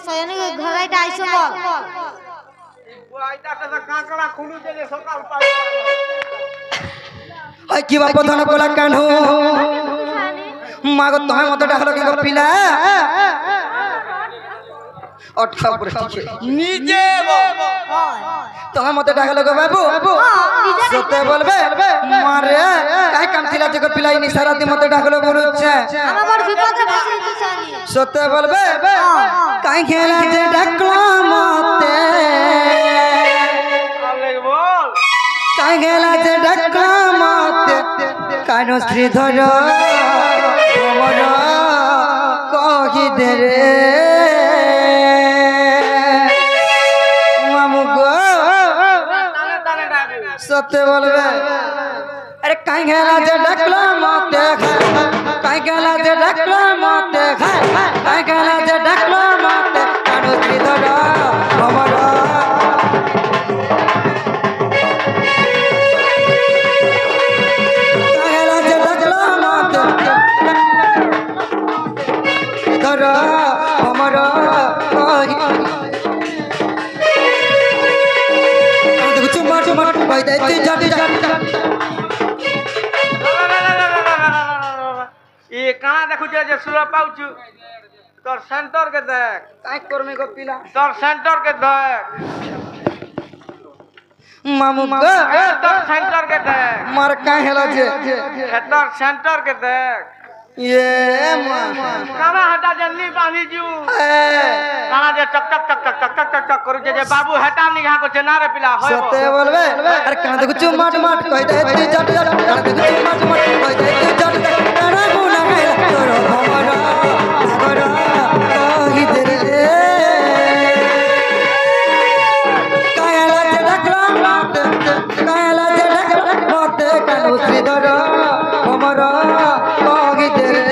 সয়নি ঘরাইটা আইছো বল বুয়াইটাটা তো কাঁকড়া খুলু যে সকাল পাই ওই কি বাপ ধন কোলা কানু মাগো তুমি মত ডাকলো কি গো পিলা ওঠা পড়ে নিজে তুমি মত ডাকলো গো বাবু সতে বলবে মারে কাই কাম ছিলা যে গো পিলাই নি সারা দিন মত ডাকলো বলুছে আমার বড় বিপদে ফেসে জানি সতে বলবে কাই খেলা যে ডাকলো মতে আলেক বল কাই খেলা যে ডাকলো মতে কানো শ্রীধর ভ্রমর কহি দে রে মামু গো টানে টানে ডাকে সত্যি বলবে আরে কাই খেলা যে ডাকলো মতে কাই খেলা যে ডাকলো মতে কাই খেলা যে ডাকলো মতে কানো শ্রীধর ভ্রমর ये कहाँ देखु जे सुरा पाउछु तोर सेंटर के देख काई करमे गो पिला तोर सेंटर के देख मामू ए तोर सेंटर के देख मार काई हेला जे ए तोर सेंटर के देख ये मां काना हटा जल्दी पानी जू काना जे टक टक टक टक टक टक टक टक करू जे बाबू हटा निघा को चना रे पिला होय सते बोलबे अरे कान देखु चुमाट माट कहि दे तू जट जट कान देखु चुमाट माट कहि दे तू जट जट काना गुना कैला तोर हमरा हमरा कहि दे रे कायला जे डकला मत कायला जे डकला मत कानो श्रीधर हमरा कहि दे रे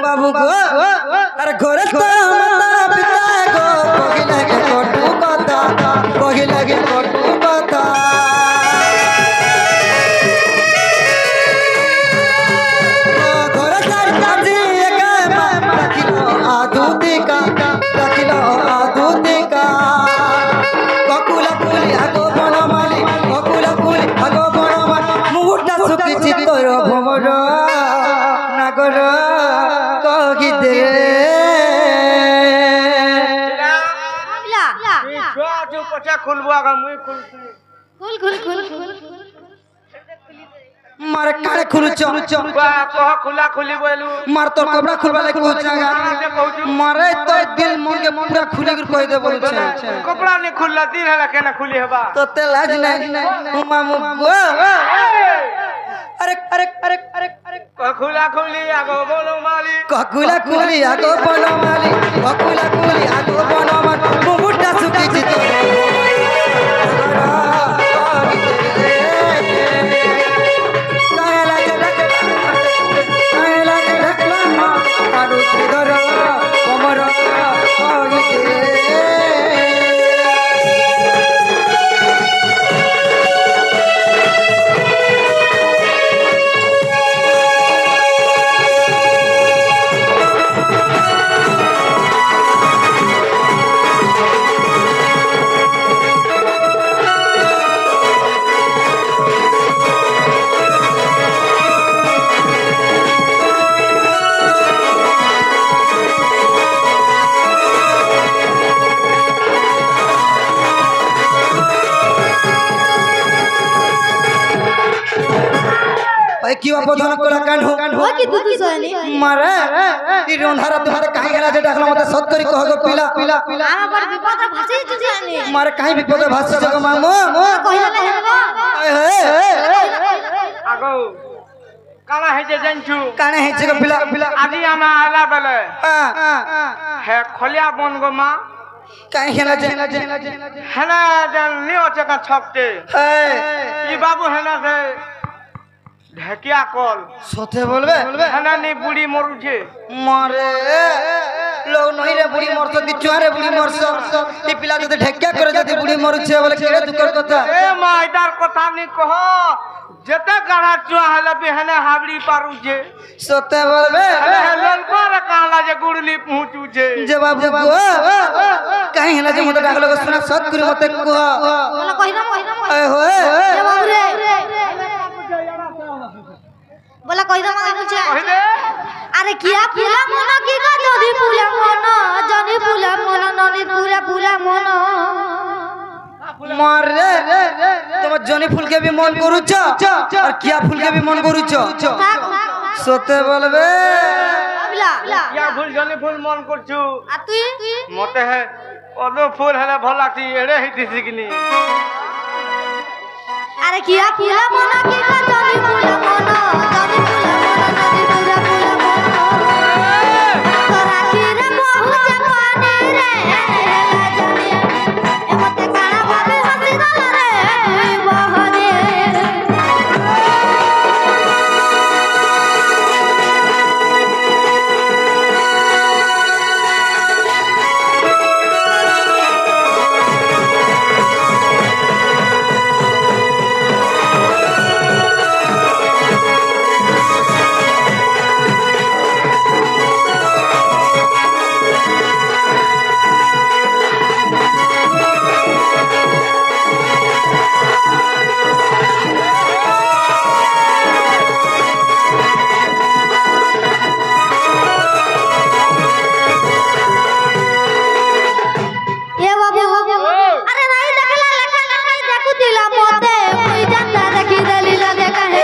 बाबू गो अरे घरे तो माता पिता गो कहि लगे कटु कथा कहि लगे कटु कथा घरे तार काजी एक राखिलो आदुतिका ककुला कुली आगो बनमाली ककुला कुली आगो बनमाली मुहुटा सुखी चित्तर भ्रमर नागर कहि दे ला ई छुआ जो पचा खुलबो आगा मुई खुलसी खुल मारे काले खुलुच बा कह खुला खुली बोलू मार तोर कपड़ा खुलवा ले कहू जागा मारे तो दिल मन के पूरा खुले कर कह दे बोल छे कपड़ा नहीं खुलला दिन है केना खुली हेबा तो ते लाज नहीं मामू गो अरे अरे अरे अरे अरे कह खुला खुली आगो बोलो माली ककुला कुली आगो बनो माली ककुला कुली आगो बनो माली मुमुटा सुखी चितो কি অপধন করা কানু ও কি দুদু সয়নি মারে ই রন্ধারা তোমারে কাই গেলা যে ডাকলা মতে সত করি কহ গো পিলা আমার বড় বিপদে ভাসি তু জানি মারে কাই বিপদে ভাসছে গো মামু কইলা না হেবা এ ହେଇଛେ ଜାଣିଛୁ କାଣା ହେଇଛି ଗো ପିଲା ଆଜି ଆମେ ଆଇଲା ବେଲେ ହେ ଖଲିଆ ବନ ଗো ମା କାଇଁ ହେଲା ଯେ ହେଲେ ନି ଅଛେ କା ଛକଟେ ଇ ବାବୁ ହେଲେ ସେ ঢেকিয়া কল সতে বলবে হেলে নি বুড়ি মরুছে মরে লোক নইরে বুড়ি মরছ দি চুয়ারে বুড়ি মরছ এই পিলা যদি ঢেকিয়া করে যদি বুড়ি মরুছে বলে কেড়ে দুঃখের কথা এ মা এটার কথা নি কহ যেতে গাড়া চুয়া হেলে বি হেনে হাবড়ি পারুছে সতে বলবে হেলে হেলেন পর কালা যে গুড়লি পৌঁছুছে যে বাবু গো কাই হেলা যে মতে ডাকলো শুনা সত করে মতে কহ বলা কইরাম এ হোয় এ বাবু রে বলা কইরাম কইছে কইলে আরে কিয়া ফুলা মন কি গো যদি ফুলা মন জনি ফুলা মন ননি ফুলা ফুলা মন মারে তোমার জনি ফুলকে भी মন করুছ আর কিয়া ফুলকে भी মন করুছ সতে বলবে বাবলা ইয়া ফুল জনি ফুল মন করছু আর তুই মতে হে অদো ফুল হেলে ভাল লাগছি এড়ে হইতিছি কিনি আরে কিয়া ফুলা মন কি গো জনি ফুলা মন জনি ফুলা মন ননি ফুলা ফুলা মন তোরা কি রে বহু জানি রে হেলা জানি এমতে কানা ভাবে হসি গলা রে তুই বহরে এ বাবু আরে নাই দেখলা লেখা নাই দেখু দিলা মতে মুই জানতা দেখি দেলি লাগে কাহে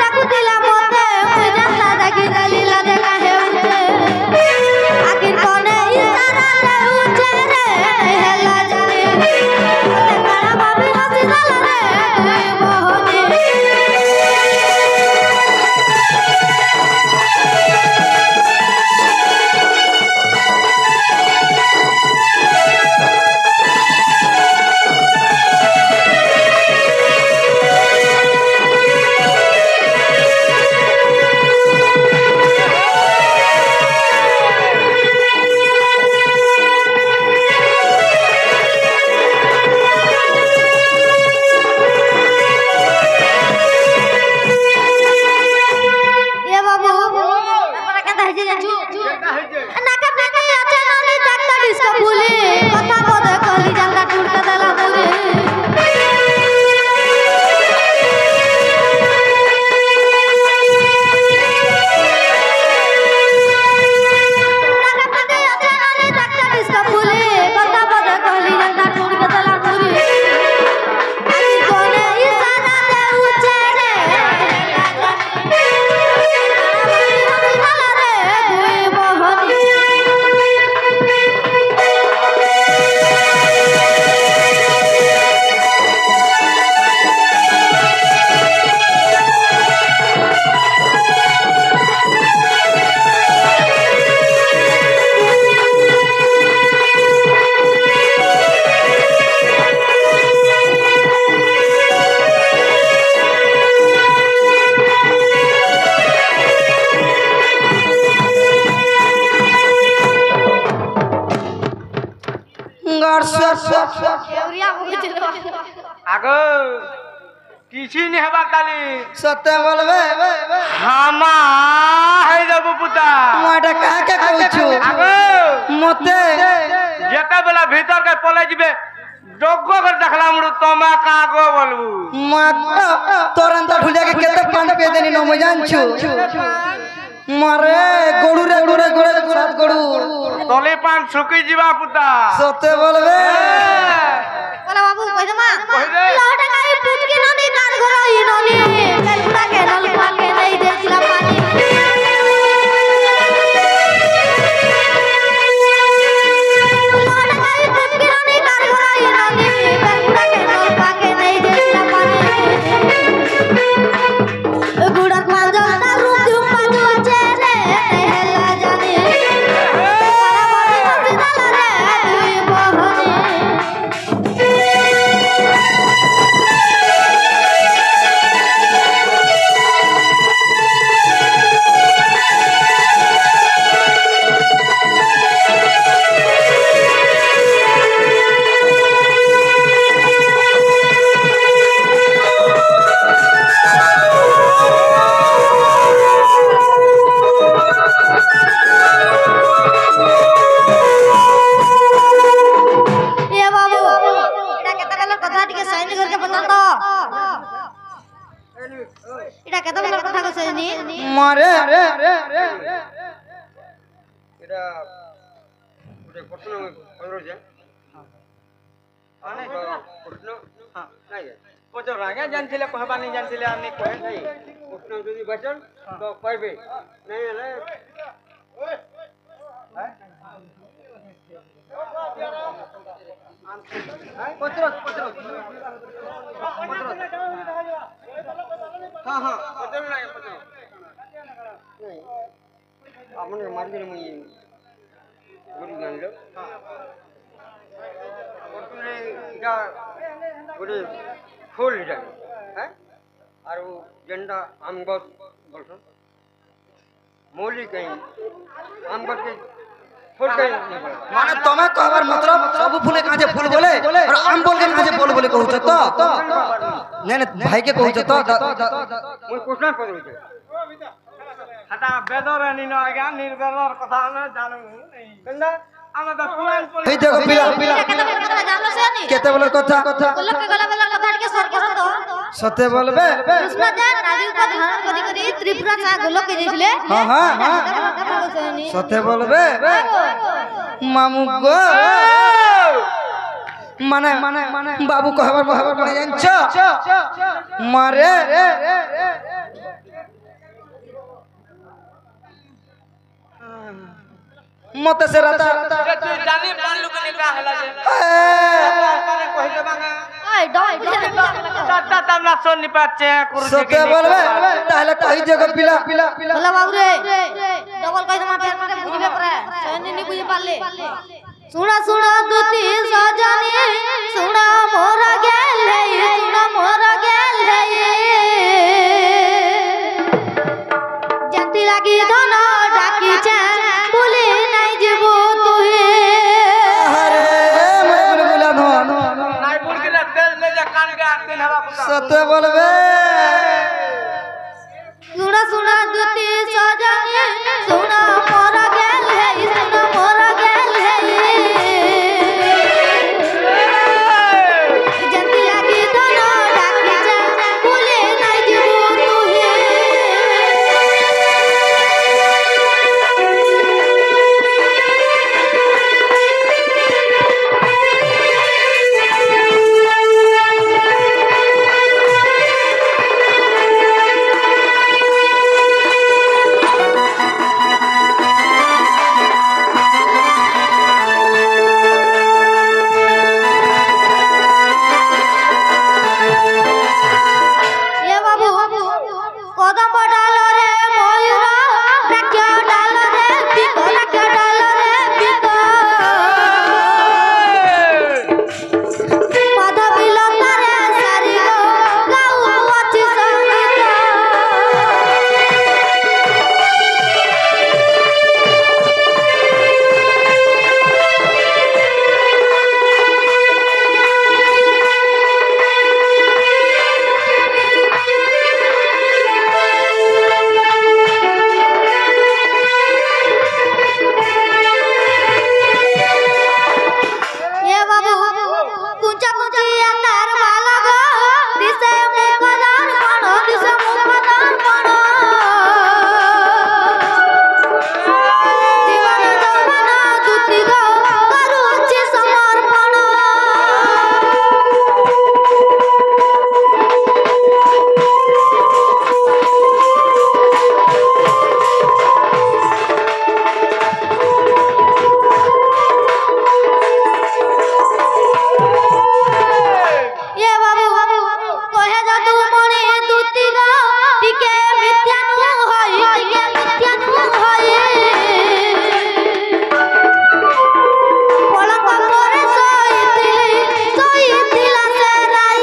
দেখু দিলা মতে মুই জানতা দেখি দেলি লাগে কাহে উঠে আকির কোনে ইশারা লে উঠে রে হেলা জানি মতে কানা ভাবি হসি গলা রে তুই বহনি এ বাবু তারপরে কেন হইছে জানছু নাকা নাকি আছে ননি ডাক্তার ডিস্কো ফুলি কথা বদে কলি জানতা টুরকে দেলা মুরে নাকা নাকি আছে ননি ডাক্তার ডিস্কো ফুলি কথা বদে কলি জানতা টুরকে দেলা মুরে আকি কোনে ইশারা দে উঠে রে কেউরিয়া বলছিল আগো কিছু নি হবার তালি সতে বলবে হামা হই যাব পুতা মোটা কাকে কইছু আগো মতে যেটা বেলা ভিতর কে পলে যাবে যোগ্য করে দেখলাম তোমা কাগো বলবু মা তোরন্ত ঢুলিয়াকে কেতে পান পে দেনি ন মই জানছু মারে গড়ুরে গড়ে গড়ে সাত গড়ু তলে পান শুকি যাবা পুতা সতে বলবে বলা বাবু কইদমা কইদে। লহটা গাড়ি পুটকে ননি কার ঘর ই ননি পেলপুড়া কে নলকুয়া কে নেই দেছিলা পানি লহটা গাড়ি পুটকে ননি কার ঘর ই ননি প্রশ্ন করেছে প্রশ্ন নাই পচর আগে জানছিলে কহবা নি জানছিলে আমি কহে নাই প্রশ্ন যদি বচন তো কইবে নাই হলে পচর পচর হ্যাঁ হ্যাঁ পচর নাই পচর নাই আপনার মার্কেটে মই গুড়ি জানলো প্রথমে এটা গুড়ি ফুল এটা হ্যাঁ আর যেটা আম গাছ বলছো মৌলি কहीं আম গাছ के फूल कहीं नहीं बोला माने तुम्हें कहबार मतलब सब फूले काजे फूल बोले और आम बोल के काजे बोल बोले कहू तो नहीं नहीं भाई के कहू तो মই প্রশ্ন করে হইছে হাটা বেদর নিনো আগে নির্বেদর কথা না জানো নাই কেন আমরা তো কুরআন পড়ি এই দেখো পিলা কেতে বলে কথা জানো সেনি কেতে বলার কথা বলক কে গলা বলা কথা টিকে সর করো তো সতে বলবে কৃষ্ণ দেব নারী উপর ধারণ করি করি ত্রিপুরা চা গোলক কে দিছিলে হ্যাঁ হ্যাঁ সতে বলবে মামু গো মানে বাবু कहबार মানে জানছো মারে মতে সে রাতা তুই জানি পারলু কে নিকা হলা যে মানে কই দেবা না ওই ডই তা তামলা সোন নি পাচ্ছে কুরু সতে বলবে তাহলে কই দেখো পিলা বলা বাবু রে ডবল কই তোমার ফের করে বুঝবে পরে সেনি নি বুঝি পারলে শুনা শুনা দুতি সজনী শুনা মোর গেলে শুনা মোর গেলে জাতি লাগি ধন ডাকিছে বলি নাই যাব তুই আরে মরে বলা ন নাই বুড়কি না তেল ले जा कान के आते हवा पुता সতে বলবে শুনা শুনা দুতি সজনী শুনা মোর গেলে শুনা মোর গেলে জাতি লাগি ধন ডাকিছে বলি নাই যাব তুই এ বাবু কদম ডাল রে ময়ূর রাজ্য ডাল রে পিক রাজ্য ডাল রে পিক মাধবী লতা রে সারি গো গাউ আছে সঙ্গীত এ বাবু কুঞ্চা কুঞ্চি তার মালা গো দিশে মুখদার পণ দিশে মুখদার পণ জীবন যৌবন দুতি গো করুছি সমর্পণ এ বাবু কহে যদু মণি দুতি গো টিকে মিথ্যানু হই টিকে মিথ্যানু হই পলক পরে সইতিলা সে রাই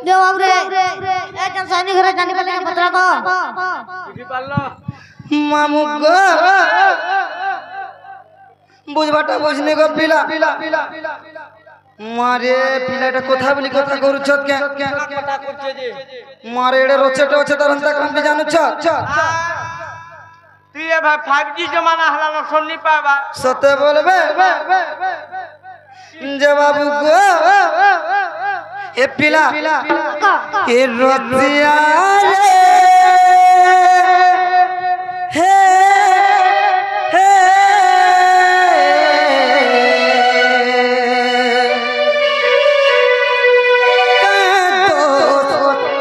দেও বাবু রে একজন সৈনিক ঘরে জানি পালে পত্র তো বুঝি পারলো মামু গো বুঝবাটা বুঝনি গো পিলা মারে পিলাটা কথা বলি কথা করুছ কে কথা করছে যে মারে এড়ে রচেটা আছে তরন্তা কান্তি জানুছ তুই এ ভাই 5G জমানা হলা না শুননি পাবা সতে বলবে যে বাবু গো এ পিলা এ রতিয়া রে হে হে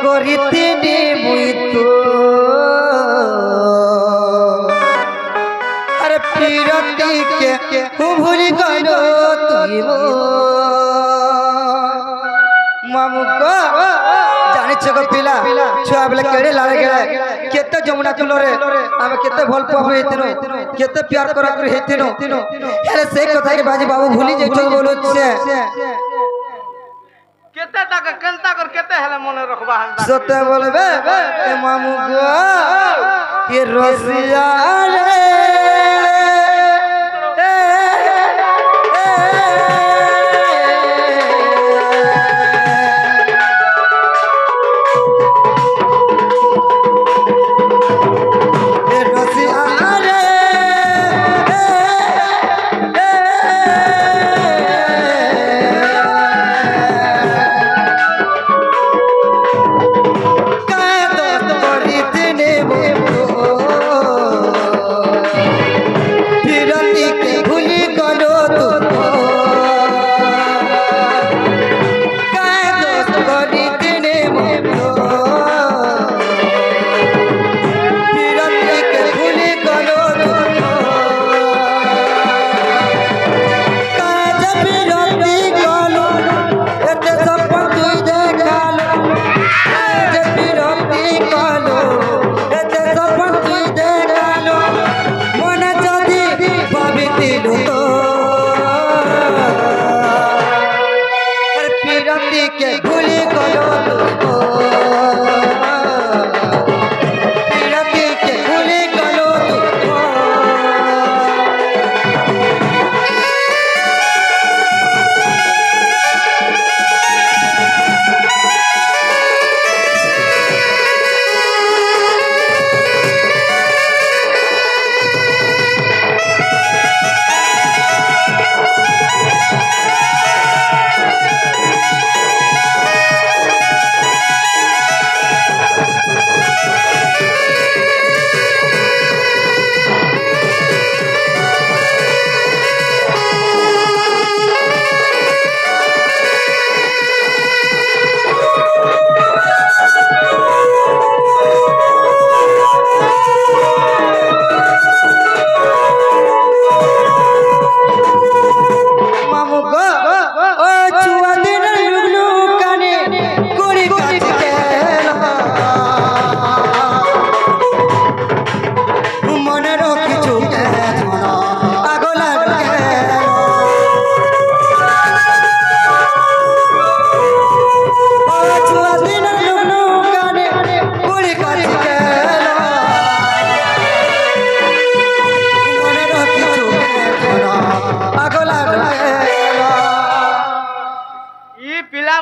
করিতিনি মুই তো আরে পিরতিকে ভুলি গইল তুই মামু গো জানিছ গো পিলা ছুয়া বেলে কেড়ে লাড়ে গেলে কেতে যমুনা কুলরে আমি কেতে ভাল পাবো হেতিনো কেতে প্যার করা করে হেতিনো আরে সেই কথা কে বাজি বাবু ভুলি যাইছ বলছে কেতে টাকা কেনতা কর কেতে হেলে মনে রাখবা হান্দা সতে বলবে এ মামু গো এ রসিয়া রে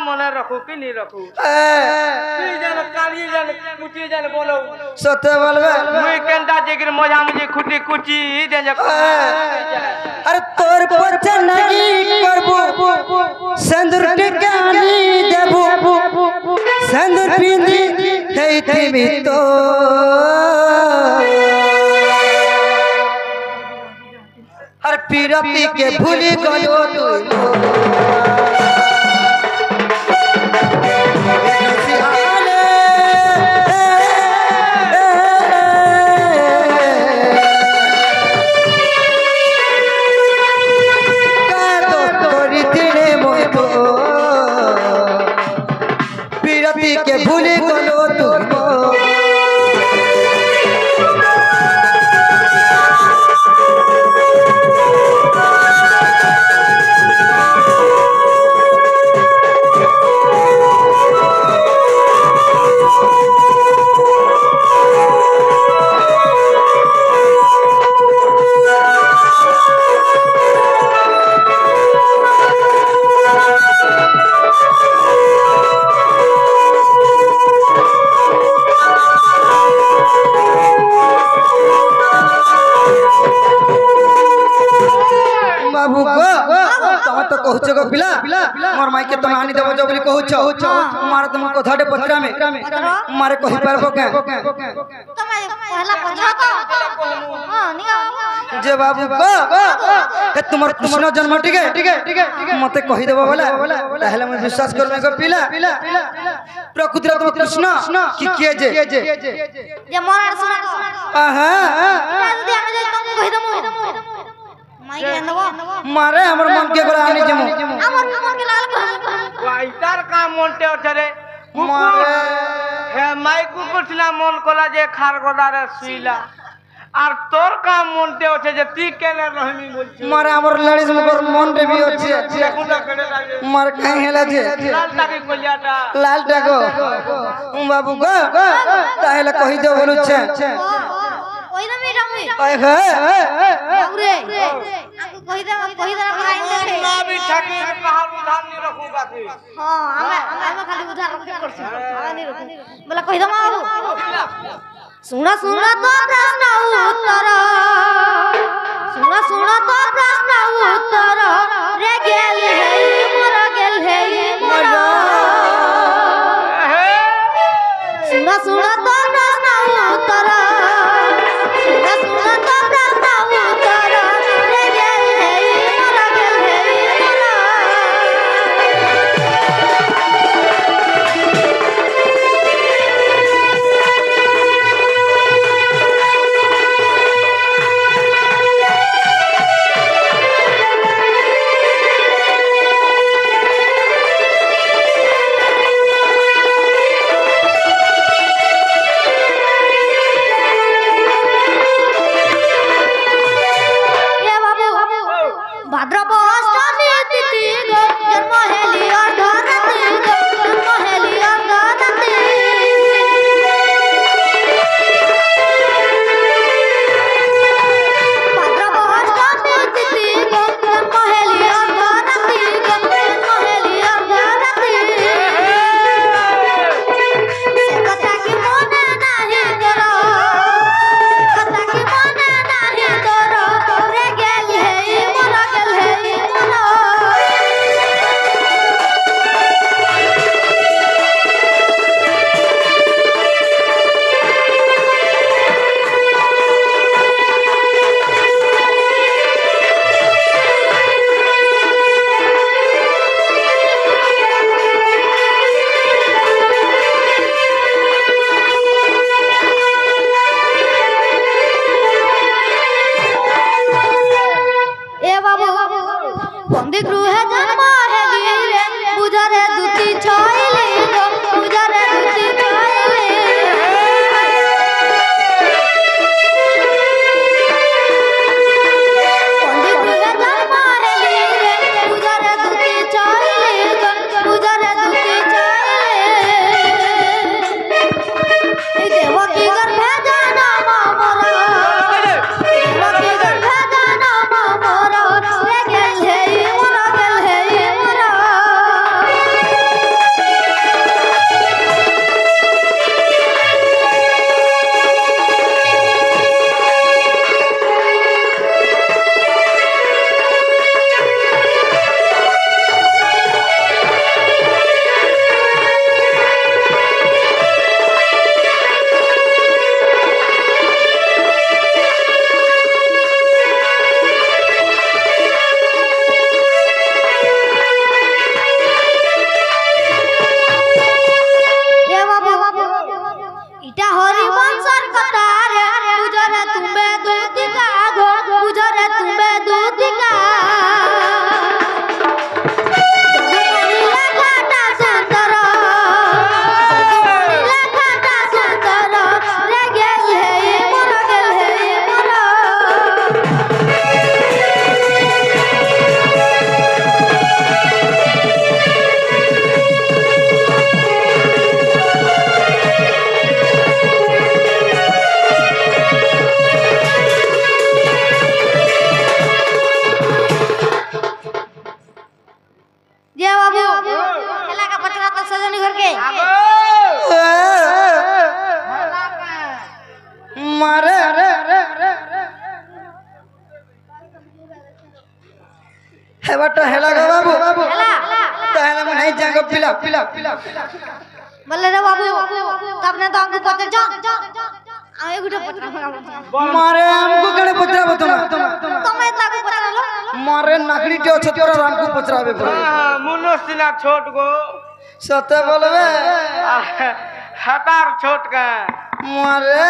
মনে রাখো কি নি রাখো তুই জান কালি জান কুটি জান বলো সতে বলবে মুই কেনটা জিগির মজা মুজি খুটি কুচি দে যে আরে তোর পছে লাগি করব সিন্দুর টিকানি দেব সিন্দুর পিঁধি হেইতিমি তো আর পিরতি কে ভুলি গলো তুই के भूले गलो तुम মাইকে তুমি আনি দেব বলি কହୁଛ মারে তুমি কথাটে পচরামে মারে কহি পারবো কে তুমি পহলা পছা তো হ্যাঁ নিও যে বাবু কো হে তোমার কৃষ্ণ জন্ম টিকে মতে কহি দেব বলে তাহলে আমি বিশ্বাস করবে গো পিলা প্রকৃতির তোমার কৃষ্ণ কি কে যে মরার শোনা আহা যদি আমি যদি তুমি কই দমু মাইকে আনবো মারে আমার মন কে করে আনি জমু আমার মন কে লাল ওইটার কাম মনতে আছে রে মারে হে মাই কুকুর ছিলা মন কলা যে খারগোদারে শুইলা আর তোর কাম মনতে আছে যে তুই কেনে রহমি বলছিস মারে আমার লড়িস মগর মন রে বি আছে দেখুনা কেনে লাগে মার কাই হেলা যে লালটাকে কলিয়াটা লাল টাগো বাবু গো তাহলে কহি দেব বলুছে ওই দমই রামুই আয় হে বাবুরে আমকো কই দে করাই দে না भी ठाके कहार उधार नहीं रखू बाकी হ্যাঁ আমি খালি উধার রাখতে করছি আমি রকম বলা কই দমা বাবু শুনা শুনা তো প্রশ্ন উত্তর শুনা শুনা তো প্রশ্ন উত্তর রে গেল হে মোর গেল হে মোর শুনা শুনা তো প্রশ্ন উত্তর শুনা শুনা তো প্রশ্ন উত্তর রে গেল হে মোর গেল হে মোর ভাদ্রব অষ্টমী তিথি গো জন্ম হেলি অর্ধরাত্রি গো জন্ম হেলি অর্ধরাত্রি ভাদ্রব অষ্টমী তিথি গো জন্ম হেলি অর্ধরাত্রি গো জন্ম হেলি অর্ধরাত্রি সে কথা কি মনে নাহি তোর কথা কি মনে নাহি তোর রে গেল হে মোর গেল হে মোর এ বাবু বন্দি গৃহে জন্ম হেলি রে বুঝারে দুটি ছইলি গো বুঝারে দুটি ছইলি বন্দি গৃহে জন্ম হেলি রে বুঝারে দুটি ছইলি গো বুঝারে দুটি ছইলি এই দেবকী গর্ভে জন্ম মোর দেবকী গর্ভে জন্ম মোর রে গেল হে মোর গেল হে মোর এ বাবু ইটা হরি বংশর কথা রে বুঝরে তুমি দুতিকা গো বুঝরে তুমি দুতিকা যদুমণি লেখাটা সুন্দর যদুমণি লেখাটা সুন্দর রে গেল হে মোর গেল হে মোর যে বাবু এলাকা পচরা তো সজনী ঘরকে মারে হেবাটা হেলা গো বাবু এলা তাহলে আমি पिला पिला বলে রে বাবু আপনি তো আমাকে পথে যান আমি গুটে পথে मारे हमको कड़े पचरा बतुमा তুমি তাকে পছালো मारे नाकड़ी टे छ तोरा हमको पचरावे पड़े मुनोसिना छोट गो सते बोलबे हतार छोट का मारे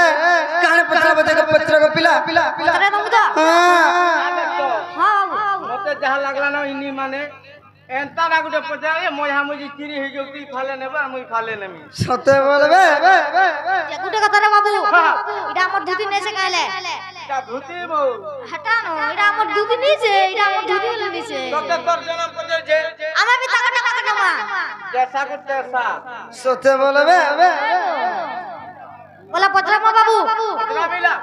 काने पचरा बते के पचरा को पिला পছরে তুমি তো हां হ্যাঁ বাবু मते जहां लागला ना इनी माने एंता ना गुटे पचाए मोया मुजी चिरी हे जोती फाले नेबा मुई फाले नेमी सते बोलबे যে গুটে কথা রে বাবু এটা আমার দুদিন এসে গাইলে ता धुती बो হটানো এটা আমার দুদিন নিছে এটা আমার দুদিন নিছে तोते तोर जन्म पजे जे আমি বি টাকা টাকা টাকা जैसा को तैसा सते बोलबे বলা পছরা মা বাবু पतला बिला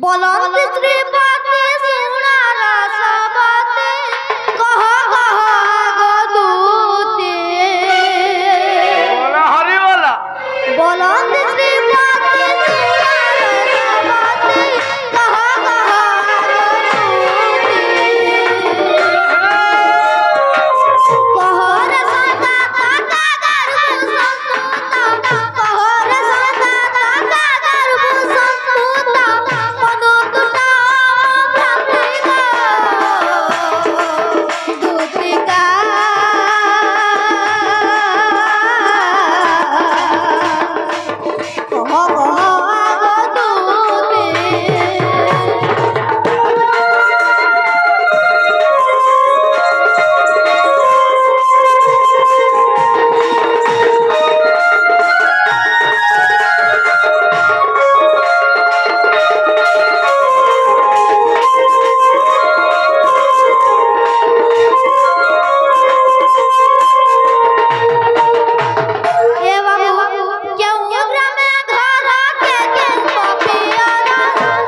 বলন্ত শ্রীপতি সুনার সবতে কহ কহ গদুতে बोला हरि बोला বলন্ত শ্রীপতি সুনার সবতে কহ কহ গদুতে কহরে সদা কাকা গর্ব সন্তুত কহরে সদা কাকা গর্ব সন্তুত মনুতুটা ভক্তিগা দুতিকা কহ কহ আগদুতে এ বাবু কেউ গ্রামে ঘর কে কে পপিয়ারা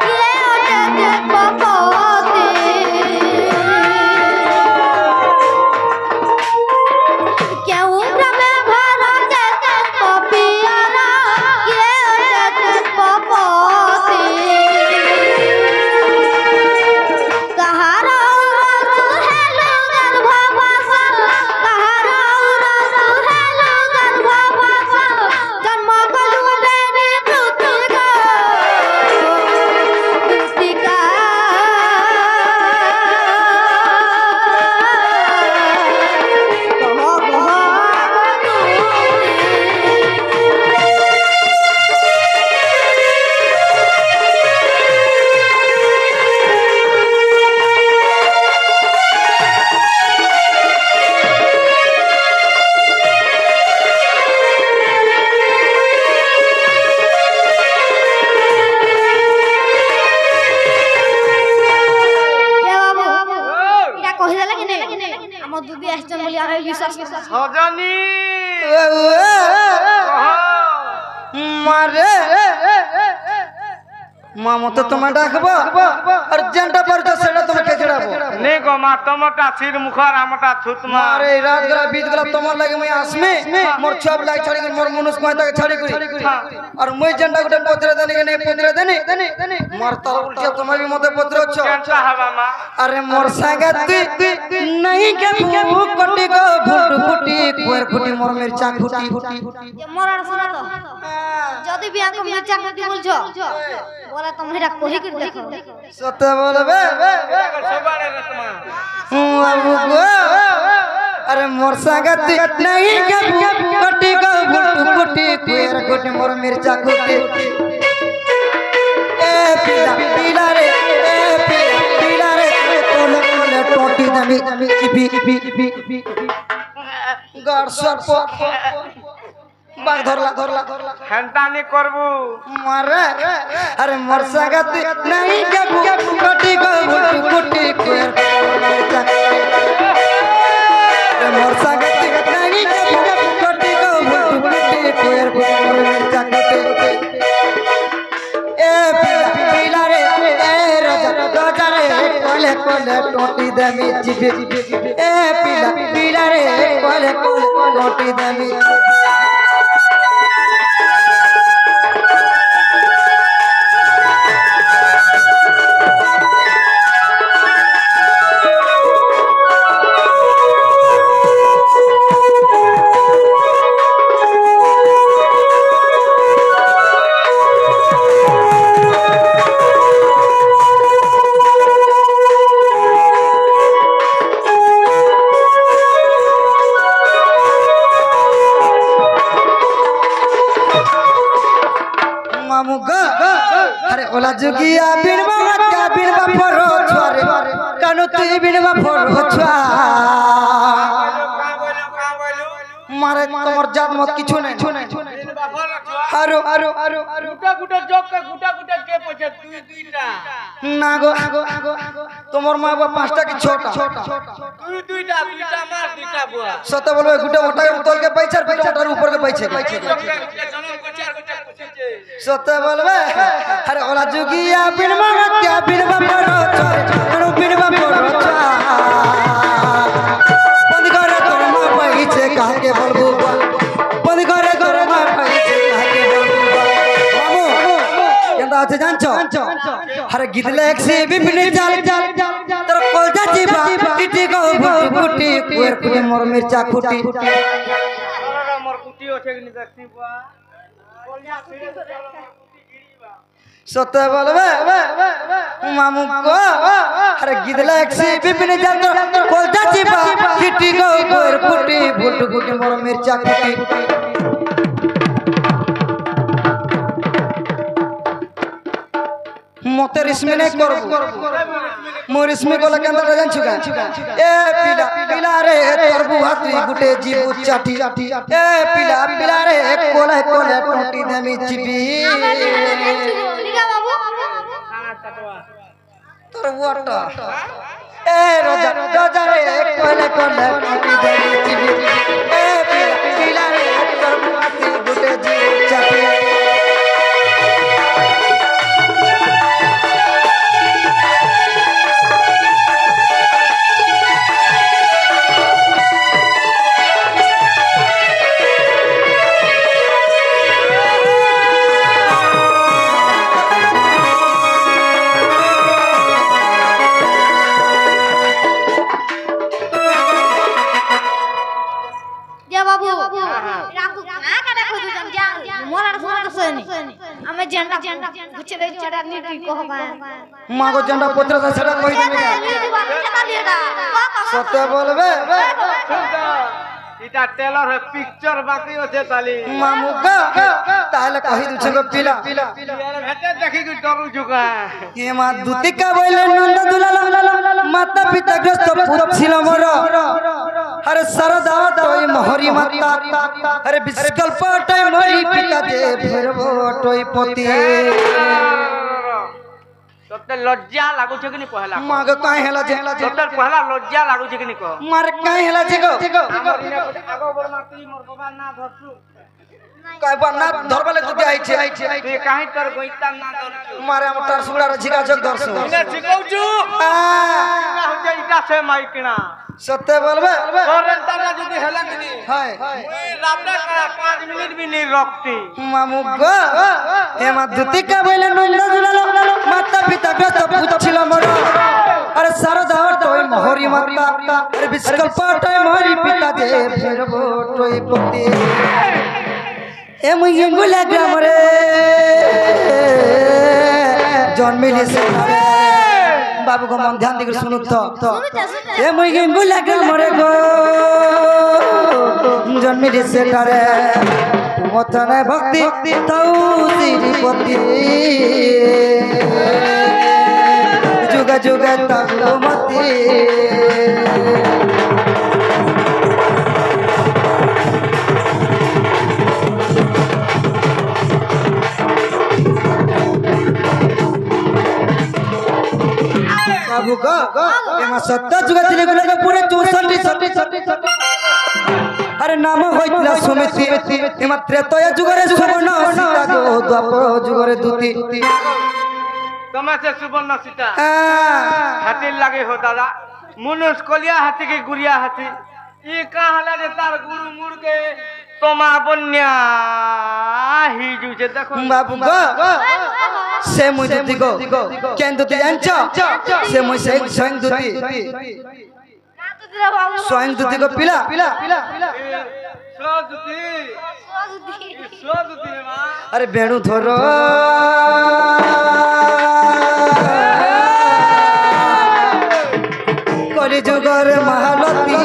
কে ওটে কে পপতে কেউ গ্রামে ঘর কে কে পপিয়ারা কে ওটে কে পপতে কাহারা উরসু হেলো গর্ভবাসা কাহারা উরসু হেলো গর্ভবাসা জন্ম কলু বেনি কৃতিকা কৃতিকা কহ কহ এ বাবু এটা কহিলা কি নাই আমার দুদি আসছেন বলি আমি বিশ্বাস করছি सजनी मारे माँ मत तुम्हें डाकबो और जेंटा पर तो सेड़ा तुम्हें के छड़ाबो ने गो मा तमटा छिर मुखर आमटा थुतमा मारे रात गला बीत गला तुम्हार लगे मैं आसमे मोर छब लाग छड़ी कर मोर मनुष्य को तक छड़ी करी और मैं जेंटा गुटे पत्रे देने के नहीं पत्रे देने मोर तर उल्टिया तुम्हें भी मते पत्रे छ केंता हवा मा अरे मोर संगत नहीं के फूक कटी को फुट फुटी कोर फुटी मोर मिर्चा फुटी যে মরণ শোনা তো যদি বিয়াকে মির্চা কতি বলছো বলে তুমি এটা কহি করে দেখো सत्य बोलबे सबारे रतमा बाबू को अरे मोर संगत नहीं के कटी को फुट फुटी कोर फुटी मोर मिर्चा फुटी ए पीला पीला रे ए पीला रे कोले कोले टोटी दमी चिपी गार सर्प बाग धरला धरला हेंता नि करबू मारे अरे मोर संगत नहीं के कटी को फुट फुटी कोर अरे मोर संगत नहीं के कटी को फुट फुटी कोर मोर मिर्चा कटी ए पीला रे ए राजा रे कोले कोले टोटी दमी चिपी ए पीला रे कोले कोले टोटी दमी ওলা যুগিয়া বিনবা মাতা বিনবা পরো ছুয়ারে কানু তুই বিনবা পরো ছুয়া মারে তোমার জাত মত কিছু নাই আরো আরো আরো গুটা গুটা জগ কে গুটা গুটা কে পছে তুই দুইটা না গো তোমার মা বাবা পাঁচটা কি ছটা তুই দুইটা দুইটা মার দুইটা বুয়া সতে বলবে গুটা মোটা তলকে পাইছে আর গুটা মোটার উপরকে পাইছে জনম করছে আর গুটা কুছিছে সতে বলবে আরে ওলা যুগিয়া বিনবা মাতা বিনবা পরো ছুয়ারে কানু বিনবা পরো ছুয়া বন্ধ করে তোর মা পাইছে কাকে বলবো বন্ধ করে তোর মা পাইছে কাকে বলবো মামু কেন আছে জানছো আরে গিদলে একসি বিপিনে জাল তোর কলজা জিবা টিটি গো ফুটি কুয়ের কুটি মোর মির্চা কুটি মোর কুটি ওঠে কি দেখছি বুয়া বলিয়া ফিরে সতে বলবে মামু গো আরে গিদলে একসি বিপিনে জাল তোর কলজা জিবা টিটি গো কুয়ের কুটি ফুটি কুটি মোর মির্চা কুটি মতে রিসমি নাই করব মোর রিসমি গলা কেনটা জানছু গা এ পিলা পিলা রে তোর বুয়া তুই গুটে জিবু চাটি এ পিলা পিলা রে কোলে কোলে টুটি দেমি চিপি লিগা বাবু তোর বুয়াটা এ রোজা রোজা রে কোলে কোলে টুটি দেমি চিপি এ পিলা পিলা রে তোর বুয়া তুই গুটে জিবু চাটি বাবু রাখু না কাটা কই দুজন যা মোরার মোরার সনি আমি জেন্ডা গুছে দে চড়া নি কি কহবা মাগো জেন্ডা পত্র সেটা কই দেবে সতে বলবে এটা টেলর হে পিকচার বাকি আছে তালি মামু গো তাহলে কহি দুছে গো পিলা ভেতে দেখি কি ডরু জুগা এ মা দুতিকা বইলে নন্দ দুলাল মাতা পিতা গ্রস্ত পুত ছিল মোর আরে সারদা টই মোহরি মাতা আরে বিস্কল্প টই মোরি পিতা দে ফেরব টই পতি তোতে লজ্জা লাগুছে কি নি পহলা মাগ কাই হেলা যে তোতে পহলা লজ্জা লাগুছে কি নি কহ মার কাই হেলা যে গো আগো বড় মা তুই মোর বাবা না ধরছু কাই বা না ধরবালে তুই আইছে তুই কাহি তোর গইতা না ধরছু মারে আমার তার সুড়ার ঝিকা যোগ দর্শ তুই শিখাউছু না হচ্ছে ইটা সে মাইকিনা সত্যি বলবে তোর দাদা যদি হেলা কি নি হয় রাতে 5 মিনিট भी नहीं রক্তি মামু গো হে মা দুতিকা বইলে নন্দ দুলাল মাতা পিতা গ্রস্ত পুত ছিল মোর আরে সারদা টই মোহরি মাতা আরে বিস্কল্প টই মোরি পিতা দে ফেরব টই পতি এ মুই ইঙ্গুলা গ্রাম রে জন্মিলি সে বাবু গো মন ধ্যান দিকে শুনুত এ মুই ইঙ্গুলা গ্রাম রে গো জন্মিলি সে তারে মতনে ভক্তি তাউ শ্রীপতি যুগ যুগ তাউ মতি বাবু গো এমা সত্য যুগ ছিলে গুলো পুরে 64 আরে নাম হইছিল সুমিতি এমা ত্রেতয়া যুগরে সুবর্ণ সীতা গো দ্বাপর যুগরে দুতি তোমার সে সুবর্ণ সীতা হাতি লাগে हो दादा मनुष्य कलिया हाथी के गुड़िया हाथी ई कहला रे तार गुरु मुड़ के तोमा बन्या ही जुजे देखो बाबू गो से मुई दुती गो केन दुती जानछ से मुई से स्वयं दुती स्वयं दुती गो पिला स्वदुती रे मां अरे बेणु धरो कलि जुगर महालती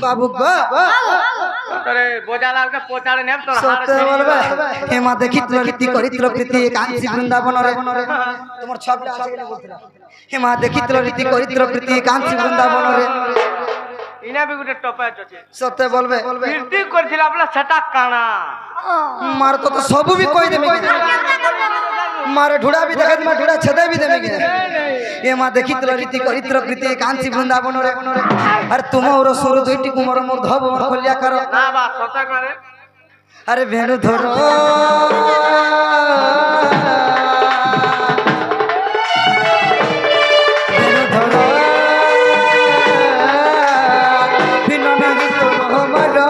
বাবু গো তোরে বোঝালালকে পচাড়ে নেব তোর হাড় সত্য বলবে হেমা দেখিত্র রীতি করিত্র প্রীতি কাঞ্চি বৃন্দাবনরে তোমার ছবটা আছে কিনা বলছিলা হেমা দেখিত্র রীতি করিত্র প্রীতি কাঞ্চি বৃন্দাবনরে ইনা বি গুটে টপা আছে সত্য বলবে কীর্তি করছিলা বলে সেটা কানা মার তো সবু भी কই দেবে मारे ढुड़ा भी देखत में ढुड़ा छदे भी देमे ए मा देखित्र रीति करित्र प्रीति कांची वृंदावन रे अरे तुम और सुर दुईटी कुमर मोर धब मोर खोलिया करो না বা সতা করে अरे भेणु धरो भेणु धरो बिना नहीं तो हमारा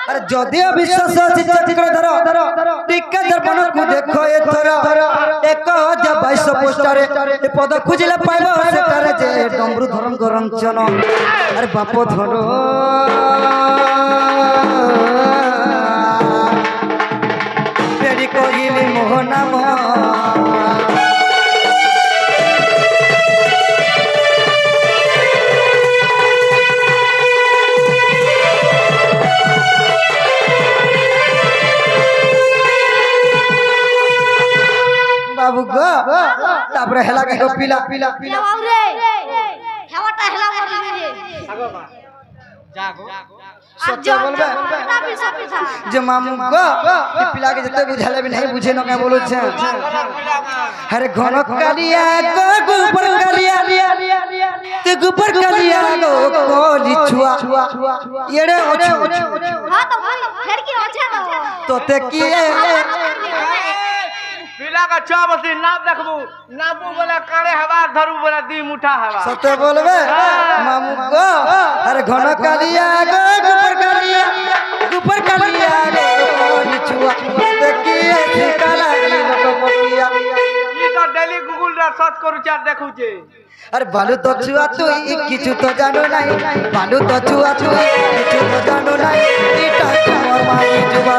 अरे जदि विश्वास अछि चक्र धरो टिका दर्पण को देखो एथर 1022 पोस्टर ए पद खुजिले पाइबो सेटारे जे डमरू धरम गरंचन अरे बाप धरो तेरी कोइली मोह नाम बाबू गो तापरे हेला के पिला पिला पिला बाबू रे हेवाटा हेला मरली रे जागो सत्य बोलबे जे मामू गो पिला के जते बुझाले भी नहीं बुझे न के बोलु छे अरे घन कालिया गो गुपर कालिया ते गुपर कालिया गो कोली छुआ येड़े ओछु हां तो फेर की होछे न तोते किए पिला का चाबसी नाप देखबू नापू बोला काड़े हवा धरू बोला दी मुठा हवा सत्य बोलबे मामू गो अरे घन कालिया गो गुपर कालिया गो कोली छुआ ते किए ठिकाला ली लोकपतिया ई तो डेली गूगल रे सर्च करू चार देखू जे अरे बालू तो छुआ तू किछु तो जानो नहीं बालू तो छुआ तू किछु तो जानो नहीं इटा मोर माई जुबा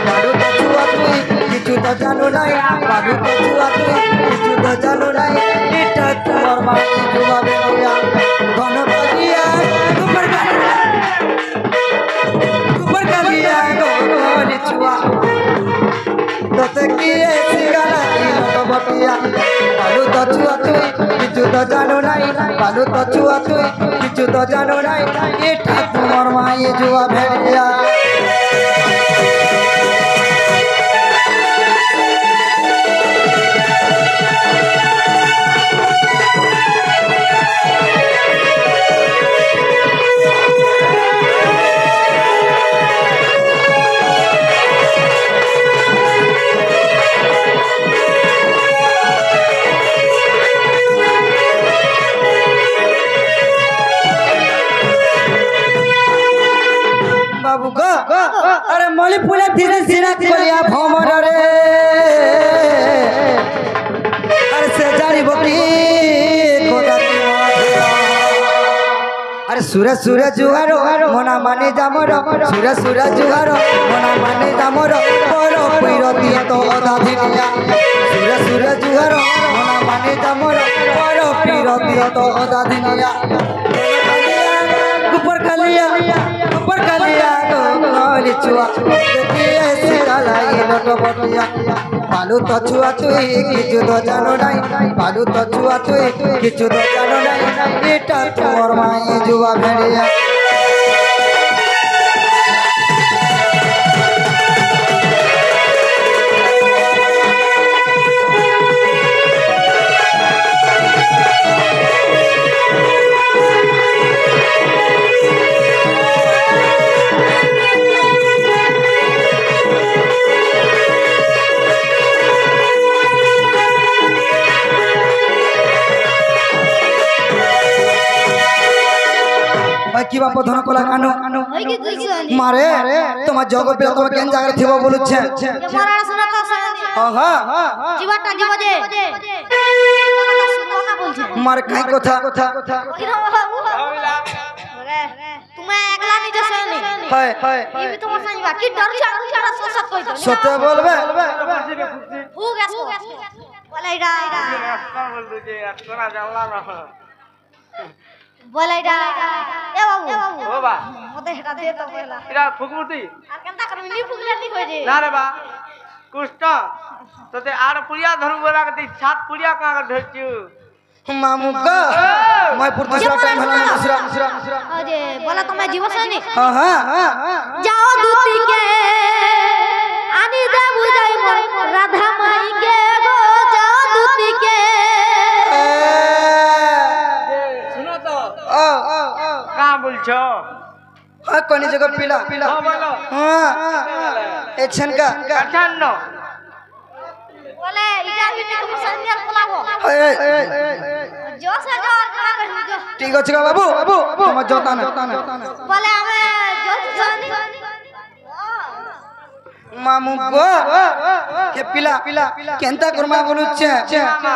बालू तो छुआ तू किछु तो जानो नहीं बालू तो छुआ तू किछु तो जानो नहीं इटा मोर माई जुबा बेया घन कालिया गुपर कालिया गोली छुआ तोते किए सिगाला की लोकबतिया बालू तो छुआ तू किछु तो जानो नहीं बालू तो छुआ तू किछु तो जानो नहीं इटा मोर माई जुबा भेड़िया बाबू गो अरे मली फुले धीरे धीरे कोलिया भमर रे अरे से जानी बकी खोदा अरे सुरे सुरे जुहारो मना माने जामर सुरे सुरे जुहारो मना माने जामर पर पैर दिए तो अधा धिनिया सुरे सुरे जुहारो मना माने जामर पर पैर दिए तो अधा धिनिया गुपर कालिया गोली छुआ देखिए सिगाला ये लोटबटिया बालू तो छुआ तुई किछु तो जानो नहीं बालू तो छुआ तुई किछु तो जानो नहीं इटा तोर माई जुआ भेड़िया কি বাপ ধন কলা কানো ওই কি কইছনি মারে তোমার জগ পিলা তোমার কেন জায়গা থিব বলুছে মরার শুনা তো শুনি হ্যাঁ জীবটা জীব দে মার কাই কথা কথা তুমি তুমি একলা নিজে শুনি হয় হয় ইবি তোমার সাইবা কি ডর ছাড়া সসত কই দাও সত্য বলবে হু গেছ বলে এটা রাস্তা বলতো যে রাস্তা জানলা না বলে এটা এ বাবু ও বা মতে এটা দে তো বলা এরা ফুকমুতি আর কেনতা করবি নি ফুকলে নি কই রে না রে বা কুষ্ট তোতে আর পুরিয়া ধরু বলা কে ছাত পুরিয়া কা ধরছু মামু গো মই পুরতুসরা টাইম হলো না দুসরা আরে বলা তুমি জীব শুনি হ্যাঁ হ্যাঁ যাও দুতিকে আনি দে বুঝাই মোর রাধা মাইকে গো যাও দুতিকে শুনো তো ও কা বলছো হ্যাঁ কোনি জগহ পিলা হ্যাঁ বলো হ্যাঁ এ ছনকা আঠান্ন বলে ইটা বিটি তুমি সন্ধ্যার বলাবো জোসে জো কা করি জো ঠিক আছে গো বাবু তোমার জতা না বলে আমি জোস শুনি মামু গো কে পিলা কেনতা করমা বলুচ্ছে মামা